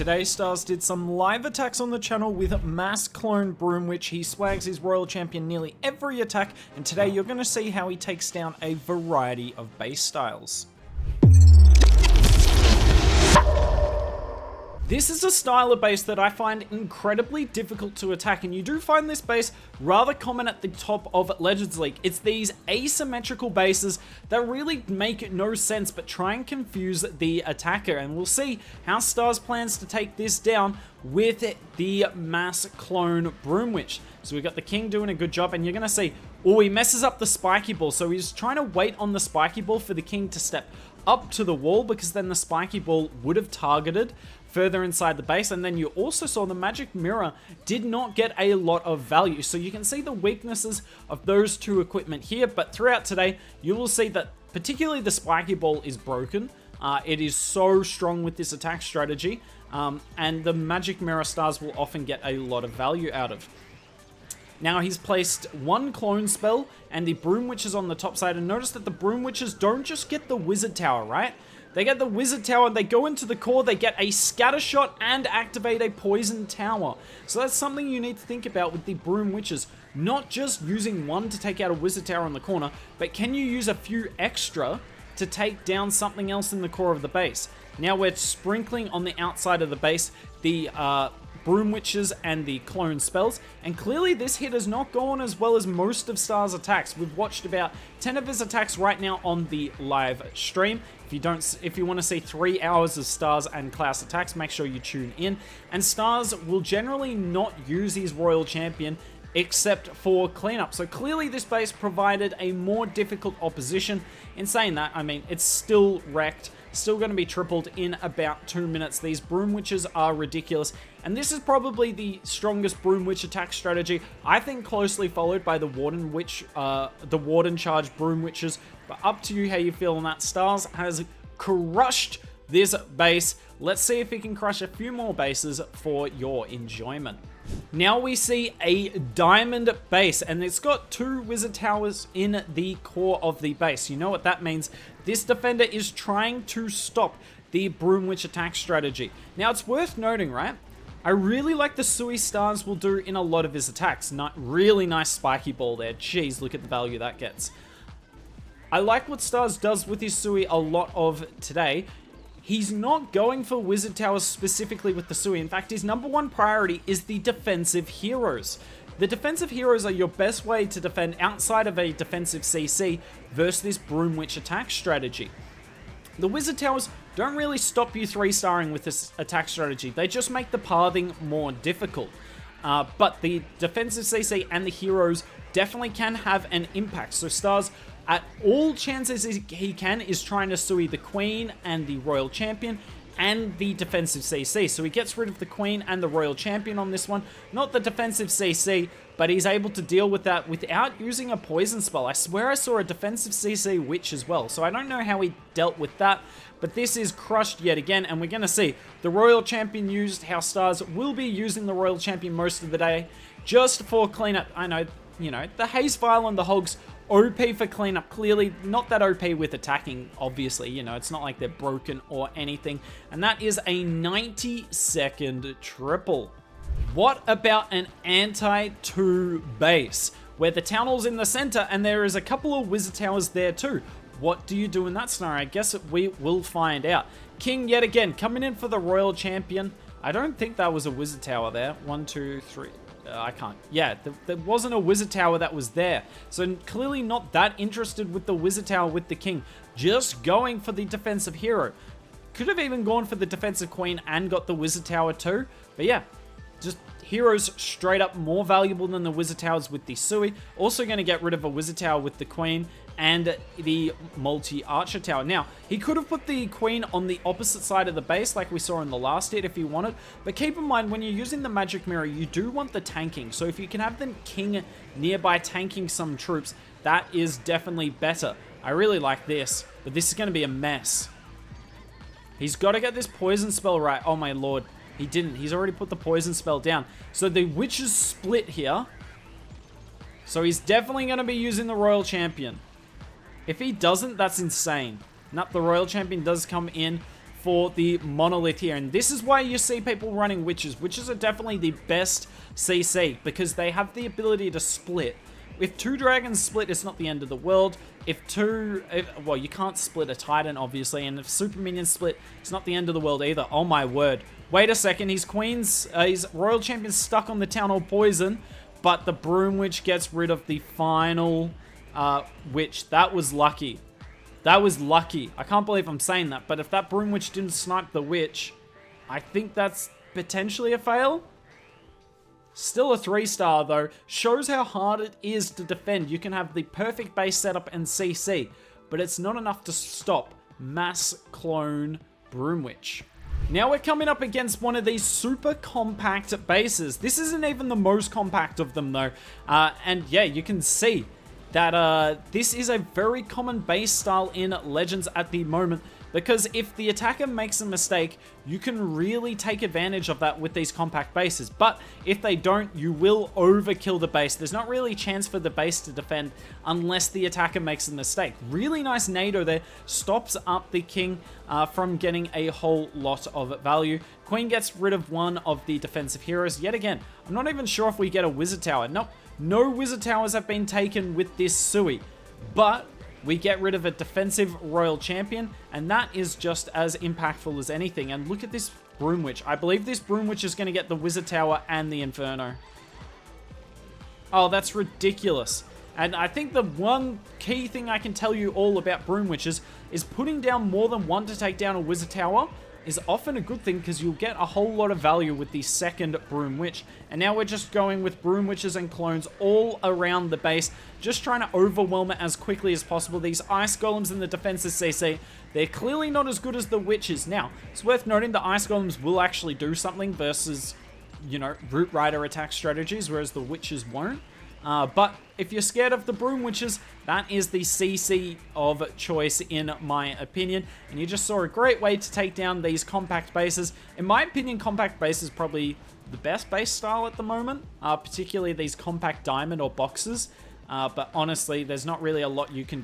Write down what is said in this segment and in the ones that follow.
Today, Stars did some live attacks on the channel with Mass Clone Broom Witch. He swags his Royal Champion nearly every attack, and today you're going to see how he takes down a variety of base styles. This is a style of base that I find incredibly difficult to attack, and you do find this base rather common at the top of Legends League. It's these asymmetrical bases that really make no sense but try and confuse the attacker, and we'll see how Stars plans to take this down with the Mass Clone Broom Witch. So we've got the King doing a good job, and you're going to see, oh, he messes up the spiky ball, so he's trying to wait on the spiky ball for the King to step up to the wall, because then the spiky ball would have targeted further inside the base. And then you also saw the magic mirror did not get a lot of value, so you can see the weaknesses of those two equipment here. But throughout today you will see that particularly the spiky ball is broken. It is so strong with this attack strategy, and the magic mirror Stars will often get a lot of value out of. Now he's placed one clone spell and the Broom Witches on the top side, and notice that the Broom Witches don't just get the Wizard Tower, right? They get the Wizard Tower, they go into the core, they get a Scatter Shot and activate a Poison Tower. So that's something you need to think about with the Broom Witches. Not just using one to take out a Wizard Tower in the corner, but can you use a few extra to take down something else in the core of the base? Now we're sprinkling on the outside of the base the Broom Witches and the clone spells, and clearly this hit has not gone as well as most of Star's attacks. We've watched about 10 of his attacks right now on the live stream. If you want to see 3 hours of Stars and Klaus attacks, make sure you tune in. And Stars will generally not use his Royal Champion except for cleanup. So clearly this base provided a more difficult opposition. In saying that, I mean, it's still wrecked. Still going to be tripled in about 2 minutes. These Broom Witches are ridiculous, and this is probably the strongest Broom Witch attack strategy. I think closely followed by the Warden Witch, the Warden Charge Broom Witches. But up to you how you feel on that. Stars has crushed this base. Let's see if he can crush a few more bases for your enjoyment. Now we see a diamond base, and it's got 2 Wizard Towers in the core of the base. You know what that means. This defender is trying to stop the Broom Witch attack strategy. Now it's worth noting, right? I really like the Sui Stars will do in a lot of his attacks. Really nice spiky ball there. Jeez, look at the value that gets. I like what Stars does with his Sui a lot of today. He's not going for Wizard Towers specifically with the Sui. In fact, his #1 priority is the defensive heroes. The defensive heroes are your best way to defend outside of a defensive CC versus this Broom Witch attack strategy. The Wizard Towers don't really stop you 3-starring with this attack strategy. They just make the pathing more difficult. But the defensive CC and the heroes definitely can have an impact. So Stars, at all chances he can, is trying to Sui the Queen and the Royal Champion and the defensive CC. So he gets rid of the Queen and the Royal Champion on this one. Not the defensive CC, but he's able to deal with that without using a poison spell. I swear I saw a defensive CC Witch as well. So I don't know how he dealt with that, but this is crushed yet again. And we're going to see the Royal Champion used, how Stars will be using the Royal Champion most of the day just for cleanup. I know, you know, the Haze Vial and the Hogs, OP for cleanup, clearly not that OP with attacking, obviously, you know, it's not like they're broken or anything. And that is a 90-second triple. What about an anti-2 base, where the Town Hall's in the center and there is a couple of Wizard Towers there too? What do you do in that scenario? I guess we will find out. King yet again, coming in for the Royal Champion. I don't think that was a Wizard Tower there. 1, 2, 3... I can't. Yeah, there wasn't a Wizard Tower that was there. So clearly not that interested with the Wizard Tower with the King. Just going for the defensive hero. Could have even gone for the defensive Queen and got the Wizard Tower too. But yeah, just heroes straight up more valuable than the Wizard Towers with the Sui. Also going to get rid of a Wizard Tower with the Queen and the multi-archer tower. Now, he could have put the Queen on the opposite side of the base like we saw in the last hit if he wanted, but keep in mind when you're using the magic mirror, you do want the tanking. So if you can have the King nearby tanking some troops, that is definitely better. I really like this, but this is going to be a mess. He's got to get this poison spell right. Oh my lord, he didn't. He's already put the poison spell down. So the witches split here. So he's definitely going to be using the Royal Champion. If he doesn't, that's insane. Nope, the Royal Champion does come in for the monolith here. And this is why you see people running witches. Witches are definitely the best CC because they have the ability to split. If 2 dragons split, it's not the end of the world. Well, you can't split a titan, obviously, and if super minions split, it's not the end of the world either. Oh my word. Wait a second, his royal champion's stuck on the town hall poison, but the broom witch gets rid of the final witch. That was lucky. That was lucky. I can't believe I'm saying that, but if that broom witch didn't snipe the witch, I think that's potentially a fail. Still a 3-star though, shows how hard it is to defend. You can have the perfect base setup and CC, but it's not enough to stop Mass Clone Broom Witch. Now we're coming up against one of these super compact bases. This isn't even the most compact of them though, and yeah, you can see that this is a very common base style in Legends at the moment, because if the attacker makes a mistake, you can really take advantage of that with these compact bases. But if they don't, you will overkill the base. There's not really a chance for the base to defend unless the attacker makes a mistake. Really nice NATO there. Stops up the king from getting a whole lot of value. Queen gets rid of one of the defensive heroes. Yet again, I'm not even sure if we get a wizard tower. Nope, no wizard towers have been taken with this Sui. But we get rid of a defensive royal champion, and that is just as impactful as anything. And look at this broom witch. I believe this broom witch is going to get the wizard tower and the inferno. Oh, that's ridiculous. And I think the one key thing I can tell you all about broom witches is putting down more than one to take down a wizard tower is often a good thing, because you'll get a whole lot of value with the second broom witch. And now we're just going with broom witches and clones all around the base, just trying to overwhelm it as quickly as possible. These ice golems in the defensive CC, they're clearly not as good as the witches. Now, it's worth noting the ice golems will actually do something versus, you know, root rider attack strategies, whereas the witches won't. But if you're scared of the broom witches, that is the CC of choice in my opinion. And you just saw a great way to take down these compact bases. In my opinion, compact base is probably the best base style at the moment, particularly these compact diamond or boxes. But honestly, there's not really a lot you can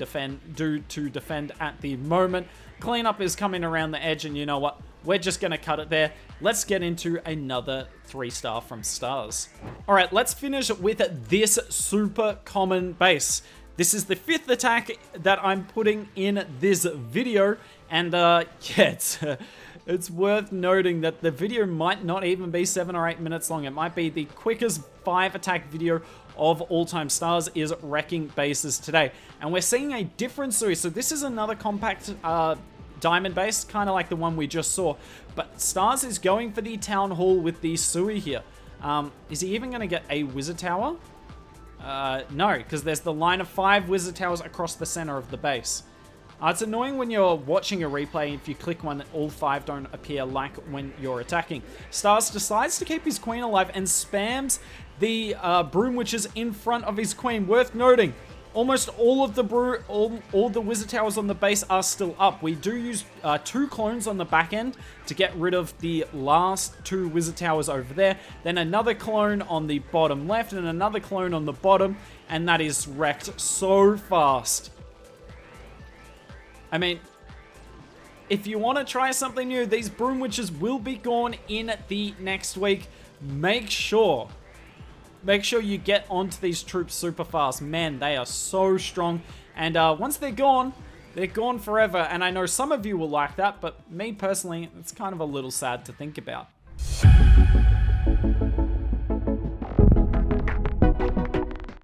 do to defend at the moment. Cleanup is coming around the edge, and you know what? We're just going to cut it there. Let's get into another 3-star from Stars. All right, let's finish with this super common base. This is the 5th attack that I'm putting in this video. And yeah, it's worth noting that the video might not even be 7 or 8 minutes long. It might be the quickest 5-attack video of all time. Stars is wrecking bases today. And we're seeing a different series. So this is another compact diamond base, kind of like the one we just saw. But Stars is going for the town hall with the Sui here. Is he even going to get a wizard tower? No, because there's the line of 5 wizard towers across the center of the base. It's annoying when you're watching a replay, if you click one, all 5 don't appear like when you're attacking. Stars decides to keep his queen alive and spams the broom witches in front of his queen. Worth noting, almost all of the all the wizard towers on the base are still up. We do use 2 clones on the back end to get rid of the last 2 wizard towers over there. Then another clone on the bottom left and another clone on the bottom, and that is wrecked so fast. I mean, if you want to try something new, these broom witches will be gone in the next week. Make sure you get onto these troops super fast. Man, they are so strong. And once they're gone forever. And I know some of you will like that, but me personally, it's kind of a little sad to think about.